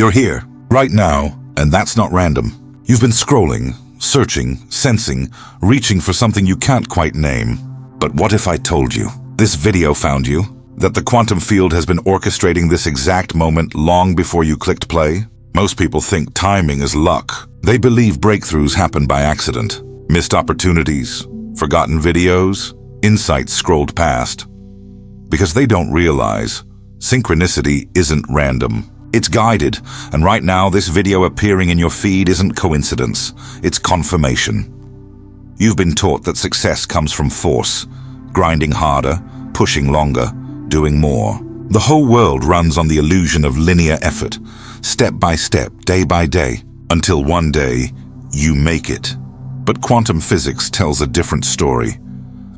You're here, right now, and that's not random. You've been scrolling, searching, sensing, reaching for something you can't quite name. But what if I told you? This video found you, that the quantum field has been orchestrating this exact moment long before you clicked play? Most people think timing is luck. They believe breakthroughs happen by accident. Missed opportunities, forgotten videos, insights scrolled past. Because they don't realize, synchronicity isn't random. It's guided, and right now this video appearing in your feed isn't coincidence, it's confirmation. You've been taught that success comes from force, grinding harder, pushing longer, doing more. The whole world runs on the illusion of linear effort, step by step, day by day, until one day, you make it. But quantum physics tells a different story.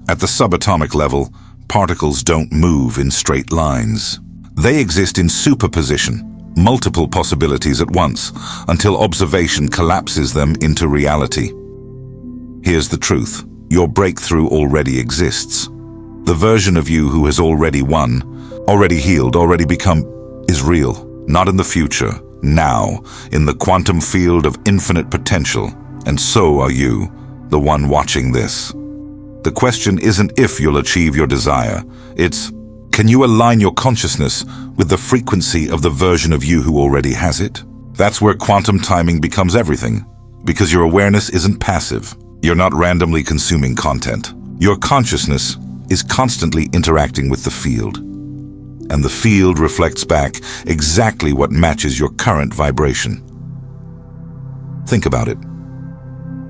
At the subatomic level, particles don't move in straight lines. They exist in superposition, multiple possibilities at once, until observation collapses them into reality. Here's the truth. Your breakthrough already exists. The version of you who has already won, already healed, already become, is real. Not in the future, now, in the quantum field of infinite potential. And so are you, the one watching this. The question isn't if you'll achieve your desire. It's, can you align your consciousness with the frequency of the version of you who already has it? That's where quantum timing becomes everything, because your awareness isn't passive. You're not randomly consuming content. Your consciousness is constantly interacting with the field. And the field reflects back exactly what matches your current vibration. Think about it.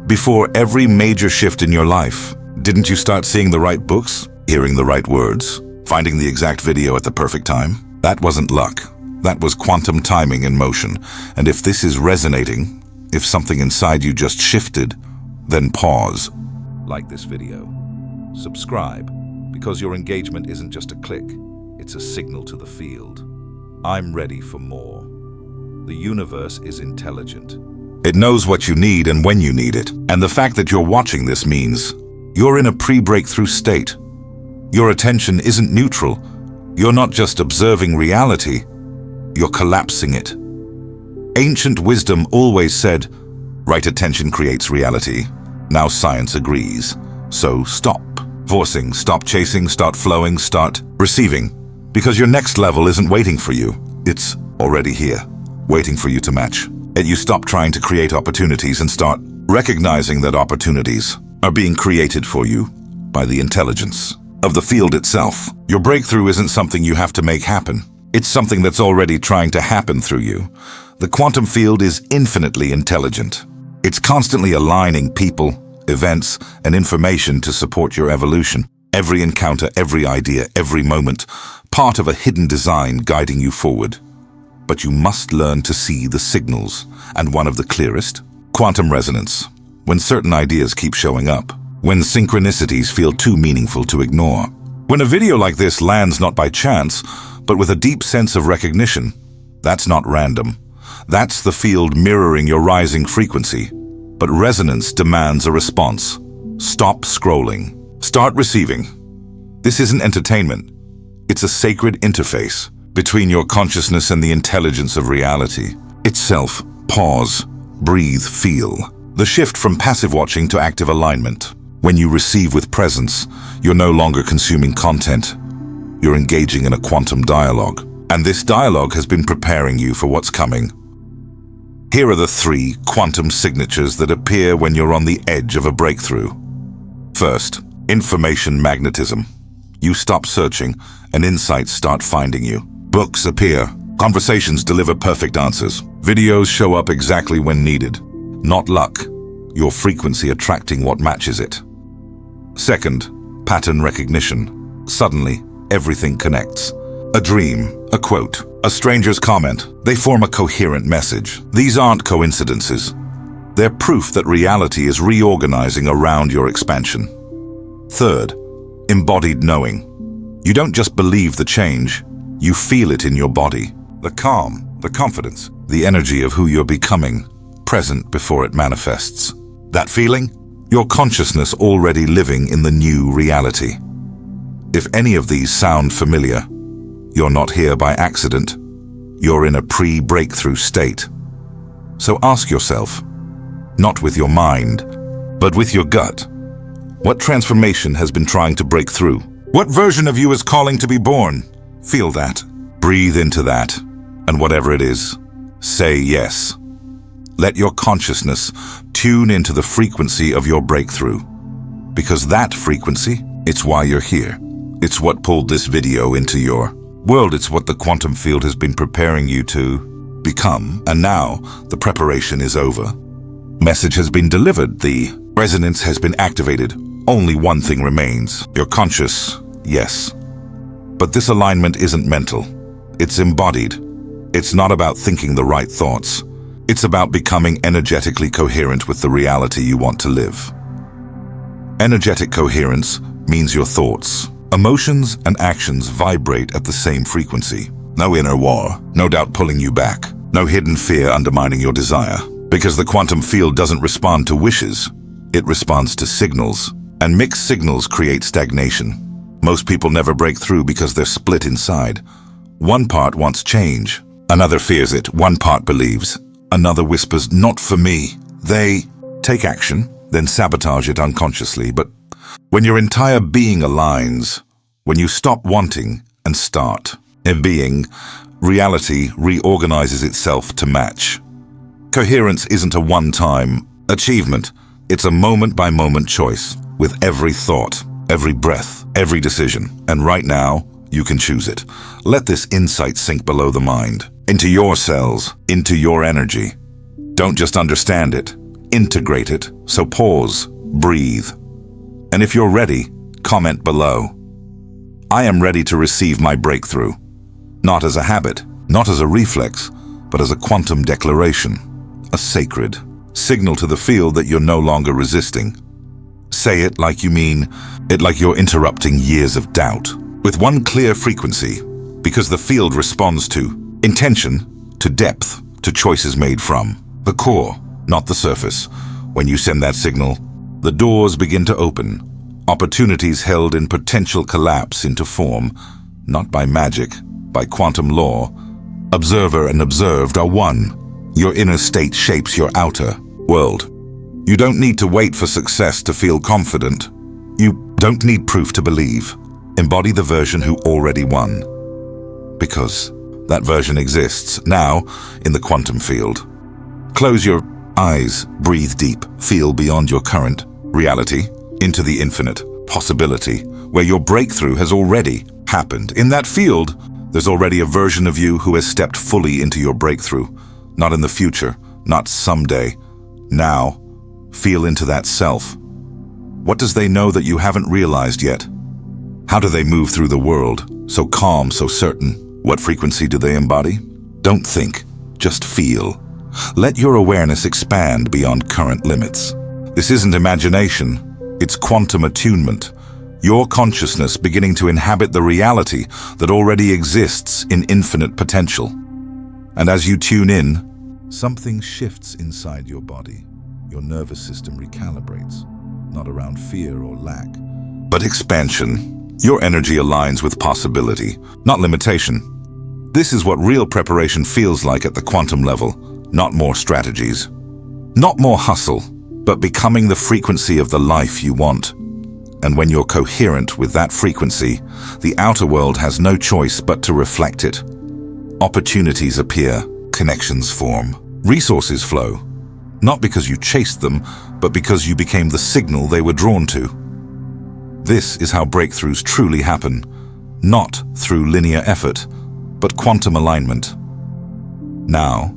Before every major shift in your life, didn't you start seeing the right books, hearing the right words, finding the exact video at the perfect time? That wasn't luck. That was quantum timing in motion. And if this is resonating, if something inside you just shifted, then pause. Like this video. Subscribe, because your engagement isn't just a click, it's a signal to the field. I'm ready for more. The universe is intelligent. It knows what you need and when you need it. And the fact that you're watching this means you're in a pre-breakthrough state. Your attention isn't neutral. You're not just observing reality, you're collapsing it. Ancient wisdom always said, right attention creates reality. Now science agrees. So stop forcing, stop chasing, start flowing, start receiving. Because your next level isn't waiting for you. It's already here, waiting for you to match. And you stop trying to create opportunities and start recognizing that opportunities are being created for you by the intelligence of the field itself. Your breakthrough isn't something you have to make happen. It's something that's already trying to happen through you. The quantum field is infinitely intelligent. It's constantly aligning people, events, and information to support your evolution. Every encounter, every idea, every moment, part of a hidden design guiding you forward. But you must learn to see the signals, and one of the clearest, quantum resonance. When certain ideas keep showing up, when synchronicities feel too meaningful to ignore. When a video like this lands not by chance, but with a deep sense of recognition, that's not random. That's the field mirroring your rising frequency. But resonance demands a response. Stop scrolling. Start receiving. This isn't entertainment. It's a sacred interface between your consciousness and the intelligence of reality itself. Pause, breathe, feel. The shift from passive watching to active alignment. When you receive with presence, you're no longer consuming content. You're engaging in a quantum dialogue. And this dialogue has been preparing you for what's coming. Here are the 3 quantum signatures that appear when you're on the edge of a breakthrough. First, information magnetism. You stop searching, and insights start finding you. Books appear. Conversations deliver perfect answers. Videos show up exactly when needed. Not luck, your frequency attracting what matches it. Second, pattern recognition. Suddenly, everything connects. A dream, a quote, a stranger's comment. They form a coherent message. These aren't coincidences. They're proof that reality is reorganizing around your expansion. Third, embodied knowing. You don't just believe the change, you feel it in your body. The calm, the confidence, the energy of who you're becoming, present before it manifests. That feeling? Your consciousness already living in the new reality. If any of these sound familiar, you're not here by accident. you're in a pre-breakthrough state. So ask yourself, not with your mind, but with your gut, what transformation has been trying to break through? What version of you is calling to be born? Feel that. Breathe into that. And whatever it is, say yes. Let your consciousness tune into the frequency of your breakthrough. Because that frequency, it's why you're here. It's what pulled this video into your world. It's what the quantum field has been preparing you to become. And now the preparation is over. Message has been delivered. The resonance has been activated. Only one thing remains. You're conscious, yes. But this alignment isn't mental. It's embodied. It's not about thinking the right thoughts. It's about becoming energetically coherent with the reality you want to live. Energetic coherence means your thoughts, emotions, and actions vibrate at the same frequency. No inner war, no doubt pulling you back, no hidden fear undermining your desire. Because the quantum field doesn't respond to wishes, it responds to signals, and mixed signals create stagnation. Most people never break through because they're split inside. One part wants change, another fears it, one part believes, another whispers, not for me. They take action, then sabotage it unconsciously. But when your entire being aligns, when you stop wanting and start being, reality reorganizes itself to match. Coherence isn't a one-time achievement. It's a moment-by-moment choice, with every thought, every breath, every decision. And right now, you can choose it. Let this insight sink below the mind, into your cells, into your energy. Don't just understand it, integrate it. So pause, breathe. And if you're ready, comment below. I am ready to receive my breakthrough. Not as a habit, not as a reflex, but as a quantum declaration. A sacred signal to the field that you're no longer resisting. Say it like you mean it, like you're interrupting years of doubt. With one clear frequency, because the field responds to intention, to depth, to choices made from the core, not the surface. When you send that signal, the doors begin to open, opportunities held in potential collapse into form, not by magic, by quantum law. Observer and observed are one. Your inner state shapes your outer world. You don't need to wait for success to feel confident. You don't need proof to believe. Embody the version who already won. Because that version exists now in the quantum field. Close your eyes, breathe deep, feel beyond your current reality into the infinite possibility where your breakthrough has already happened. In that field, there's already a version of you who has stepped fully into your breakthrough. Not in the future, not someday. Now, feel into that self. What does they know that you haven't realized yet? How do they move through the world, so calm, so certain? What frequency do they embody? Don't think, just feel. Let your awareness expand beyond current limits. This isn't imagination, it's quantum attunement. Your consciousness beginning to inhabit the reality that already exists in infinite potential. And as you tune in, something shifts inside your body. Your nervous system recalibrates, not around fear or lack, but expansion. Your energy aligns with possibility, not limitation. This is what real preparation feels like at the quantum level. Not more strategies, not more hustle, but becoming the frequency of the life you want. And when you're coherent with that frequency, the outer world has no choice but to reflect it. Opportunities appear, connections form, resources flow, not because you chased them, but because you became the signal they were drawn to. This is how breakthroughs truly happen, not through linear effort, but quantum alignment. Now,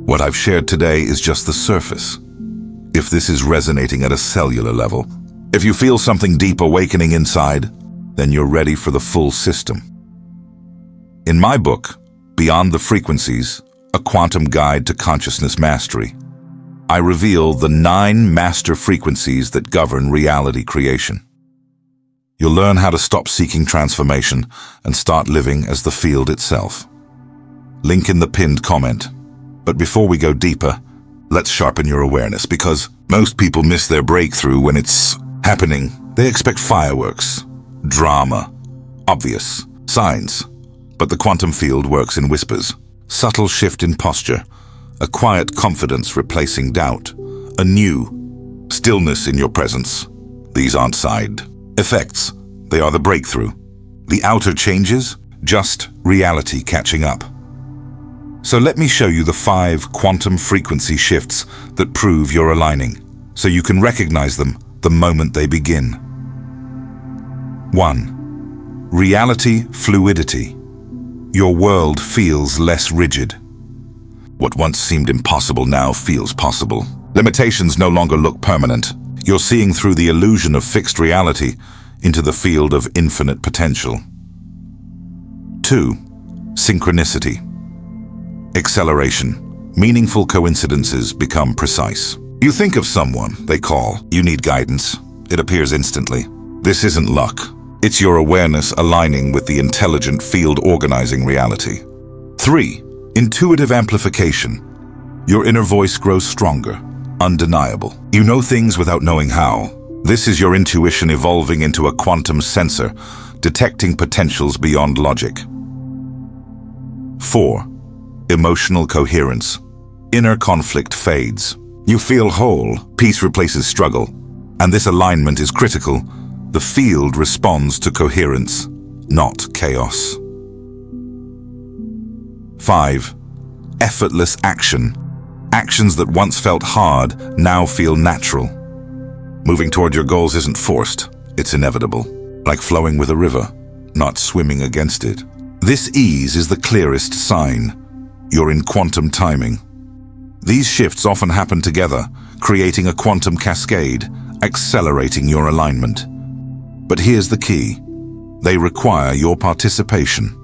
what I've shared today is just the surface. If this is resonating at a cellular level, if you feel something deep awakening inside, then you're ready for the full system. In my book, Beyond the Frequencies, A Quantum Guide to Consciousness Mastery, I reveal the 9 master frequencies that govern reality creation. You'll learn how to stop seeking transformation and start living as the field itself. Link in the pinned comment. But before we go deeper, let's sharpen your awareness, because most people miss their breakthrough when it's happening. They expect fireworks, drama, obvious signs. But the quantum field works in whispers. subtle shift in posture, a quiet confidence replacing doubt, a new stillness in your presence. These aren't side effects, they are the breakthrough. The outer changes, just reality catching up. So let me show you the 5 quantum frequency shifts that prove you're aligning, so you can recognize them the moment they begin. 1. Reality fluidity. Your world feels less rigid. What once seemed impossible now feels possible. Limitations no longer look permanent. You're seeing through the illusion of fixed reality into the field of infinite potential. 2. Synchronicity. Acceleration. Meaningful coincidences become precise. You think of someone, they call. You need guidance. It appears instantly. This isn't luck. It's your awareness aligning with the intelligent field organizing reality. 3. Intuitive amplification. Your inner voice grows stronger, undeniable. You know things without knowing how. This is your intuition evolving into a quantum sensor, detecting potentials beyond logic. 4. Emotional coherence. Inner conflict fades. You feel whole, peace replaces struggle, and this alignment is critical. The field responds to coherence, not chaos. 5. Effortless action. Actions that once felt hard now feel natural. Moving toward your goals isn't forced, it's inevitable. Like flowing with a river, not swimming against it. This ease is the clearest sign. You're in quantum timing. These shifts often happen together, creating a quantum cascade, accelerating your alignment. But here's the key. They require your participation,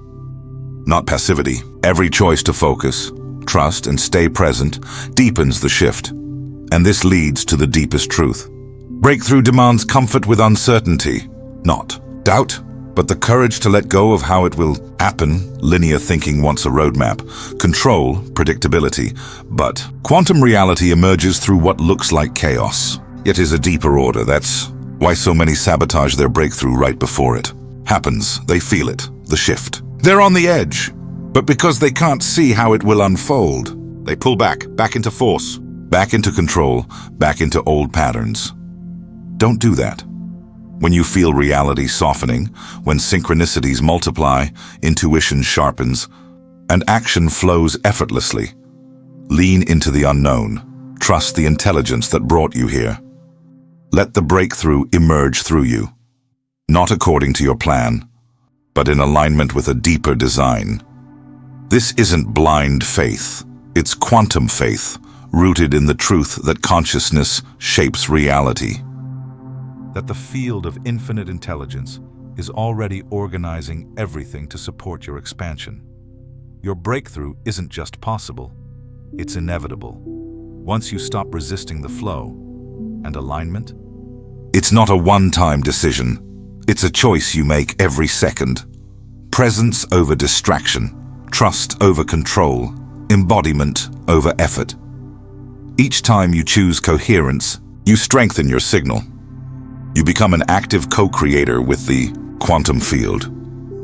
not passivity. Every choice to focus, trust, and stay present deepens the shift. And this leads to the deepest truth. Breakthrough demands comfort with uncertainty, not doubt, but the courage to let go of how it will happen. Linear thinking wants a roadmap, control, predictability, but quantum reality emerges through what looks like chaos, yet is a deeper order. That's why so many sabotage their breakthrough right before it happens. They feel it, the shift. They're on the edge, but because they can't see how it will unfold, they pull back into force, back into control, back into old patterns. Don't do that. When you feel reality softening, when synchronicities multiply, intuition sharpens, and action flows effortlessly, lean into the unknown. Trust the intelligence that brought you here. Let the breakthrough emerge through you, not according to your plan, but in alignment with a deeper design. This isn't blind faith, it's quantum faith, rooted in the truth that consciousness shapes reality. That the field of infinite intelligence is already organizing everything to support your expansion. Your breakthrough isn't just possible, it's inevitable. Once you stop resisting the flow and alignment, it's not a one-time decision. It's a choice you make every second. Presence over distraction, trust over control, embodiment over effort. Each time you choose coherence, you strengthen your signal. You become an active co-creator with the quantum field,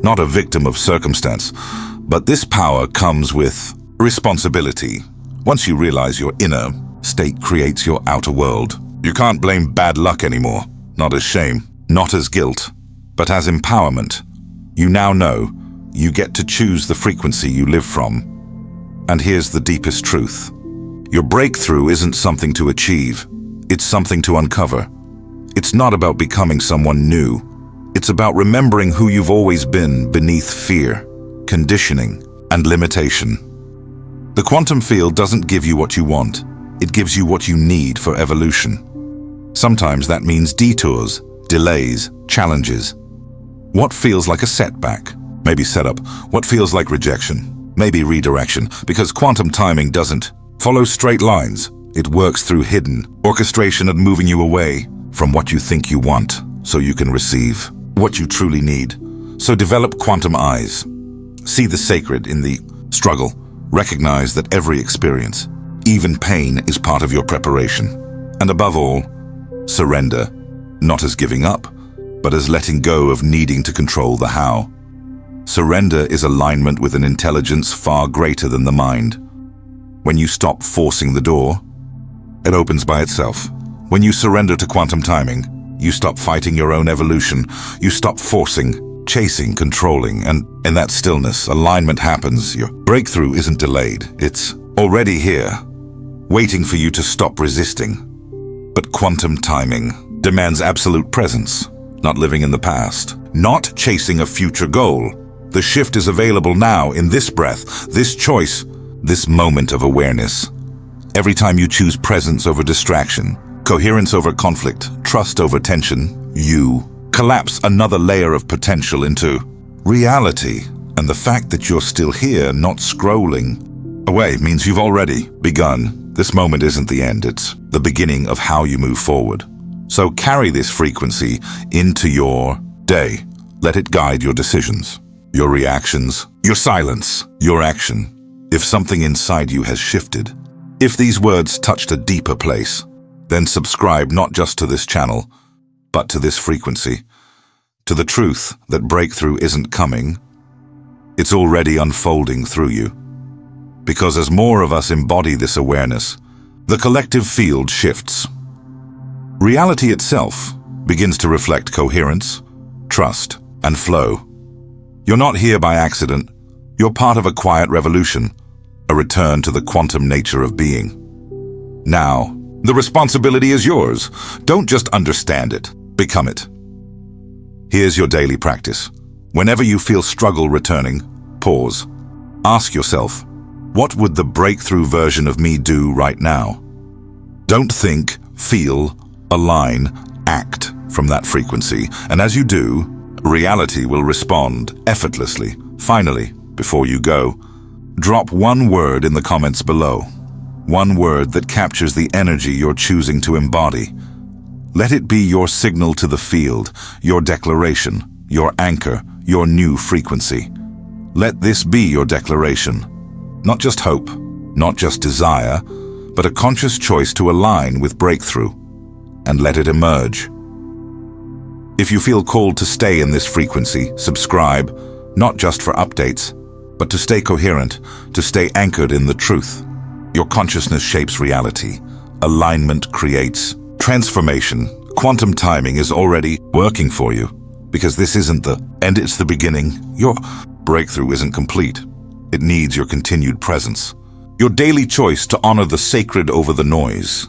not a victim of circumstance. But this power comes with responsibility. Once you realize your inner state creates your outer world, you can't blame bad luck anymore, not as shame, not as guilt, but as empowerment. You now know you get to choose the frequency you live from. And here's the deepest truth. Your breakthrough isn't something to achieve, it's something to uncover. It's not about becoming someone new. It's about remembering who you've always been beneath fear, conditioning, and limitation. The quantum field doesn't give you what you want. It gives you what you need for evolution. Sometimes that means detours, delays, challenges. What feels like a setback? Maybe setup. What feels like rejection? Maybe redirection. Because quantum timing doesn't follow straight lines. It works through hidden orchestration and moving you away from what you think you want, so you can receive what you truly need. So develop quantum eyes. See the sacred in the struggle. Recognize that every experience, even pain, is part of your preparation. And above all, surrender, not as giving up, but as letting go of needing to control the how. Surrender is alignment with an intelligence far greater than the mind. When you stop forcing the door, it opens by itself. When you surrender to quantum timing, you stop fighting your own evolution. You stop forcing, chasing, controlling, and in that stillness, alignment happens. Your breakthrough isn't delayed. It's already here, waiting for you to stop resisting. But quantum timing demands absolute presence, not living in the past, not chasing a future goal. The shift is available now in this breath, this choice, this moment of awareness. Every time you choose presence over distraction, coherence over conflict, trust over tension, you collapse another layer of potential into reality. And the fact that you're still here, not scrolling away, means you've already begun. This moment isn't the end, it's the beginning of how you move forward. So carry this frequency into your day. Let it guide your decisions, your reactions, your silence, your action. If something inside you has shifted, if these words touched a deeper place, then subscribe not just to this channel, but to this frequency, to the truth that breakthrough isn't coming, it's already unfolding through you. Because as more of us embody this awareness, the collective field shifts. Reality itself begins to reflect coherence, trust, and flow. You're not here by accident. You're part of a quiet revolution, a return to the quantum nature of being. Now, the responsibility is yours. Don't just understand it, become it. Here's your daily practice. Whenever you feel struggle returning, pause. Ask yourself, what would the breakthrough version of me do right now? Don't think, feel, align, act from that frequency. And as you do, reality will respond effortlessly. Finally, before you go, drop one word in the comments below. One word that captures the energy you're choosing to embody. Let it be your signal to the field, your declaration, your anchor, your new frequency. Let this be your declaration. Not just hope, not just desire, but a conscious choice to align with breakthrough, and let it emerge. If you feel called to stay in this frequency, subscribe, not just for updates, but to stay coherent, to stay anchored in the truth. Your consciousness shapes reality. Alignment creates transformation. Quantum timing is already working for you, because this isn't the end, it's the beginning. Your breakthrough isn't complete. It needs your continued presence. Your daily choice to honor the sacred over the noise.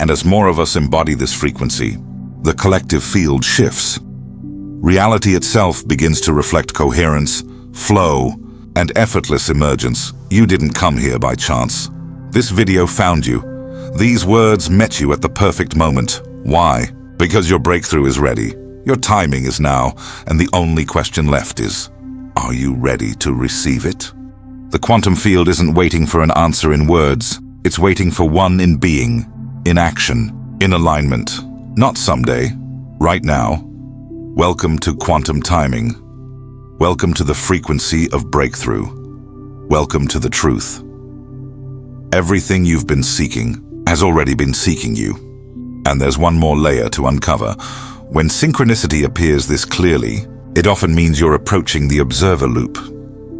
And as more of us embody this frequency, the collective field shifts. Reality itself begins to reflect coherence, flow, and effortless emergence. You didn't come here by chance. This video found you. These words met you at the perfect moment. Why? Because your breakthrough is ready. Your timing is now, and the only question left is, are you ready to receive it? The quantum field isn't waiting for an answer in words. It's waiting for one in being, in action, in alignment. Not someday, right now. Welcome to quantum timing. Welcome to the frequency of breakthrough. Welcome to the truth. Everything you've been seeking has already been seeking you. And there's one more layer to uncover. When synchronicity appears this clearly, it often means you're approaching the observer loop.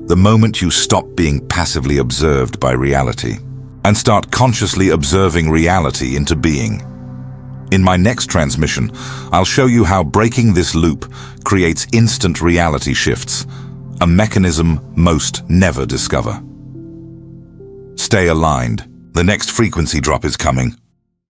The moment you stop being passively observed by reality and start consciously observing reality into being. In my next transmission, I'll show you how breaking this loop creates instant reality shifts, a mechanism most never discover. Stay aligned. The next frequency drop is coming.